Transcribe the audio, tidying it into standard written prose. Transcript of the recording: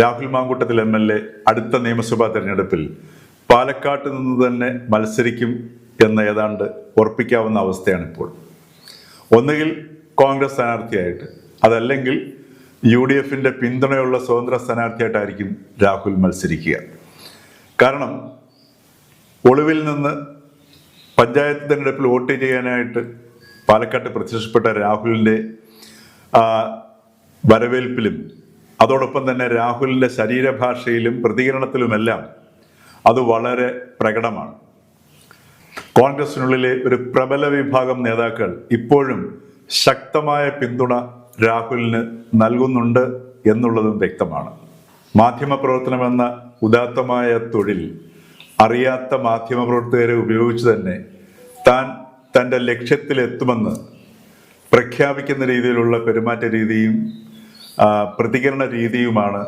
Rahul Mamkootathil MLA അടുത്ത നിയമസഭാ തെരഞ്ഞെടുപ്പിൽ പാലക്കാട്ട് നിന്ന് തന്നെ മത്സരിക്കും എന്ന് ഏതാണ്ട് ഉറപ്പിക്കാവുന്ന അവസ്ഥയാണ് ഇപ്പോൾ. ഒന്നുകിൽ കോൺഗ്രസ് സ്ഥാനാർത്ഥിയായിട്ട്, അതല്ലെങ്കിൽ UDFന്റെ പിന്തുണയുള്ള സ്വതന്ത്ര സ്ഥാനാർത്ഥിയായിട്ടായിരിക്കും രാഹുൽ മത്സരിക്കുക. കാരണം ഒളിവിൽ നിന്ന് പഞ്ചായത്ത് തെരഞ്ഞെടുപ്പിൽ വോട്ട് ചെയ്യാനായിട്ട് പാലക്കാട്ട് പ്രത്യക്ഷപ്പെട്ട രാഹുലിൻ്റെ വരവേൽപ്പിലും അതോടൊപ്പം തന്നെ രാഹുലിൻ്റെ ശരീരഭാഷയിലും പ്രതികരണത്തിലുമെല്ലാം അത് വളരെ പ്രകടമാണ്. കോൺഗ്രസിനുള്ളിലെ ഒരു പ്രബല വിഭാഗം നേതാക്കൾ ഇപ്പോഴും ശക്തമായ പിന്തുണ രാഹുലിന് നൽകുന്നുണ്ട് എന്നുള്ളതും വ്യക്തമാണ്. മാധ്യമപ്രവർത്തനമെന്ന ഉദാത്തമായ തൊഴിൽ അറിയാത്ത മാധ്യമപ്രവർത്തകരെ ഉപയോഗിച്ച് തന്നെ താൻ തൻ്റെ ലക്ഷ്യത്തിലെത്തുമെന്ന് പ്രഖ്യാപിക്കുന്ന രീതിയിലുള്ള പെരുമാറ്റ രീതിയും പ്രതികരണ രീതിയുമാണ്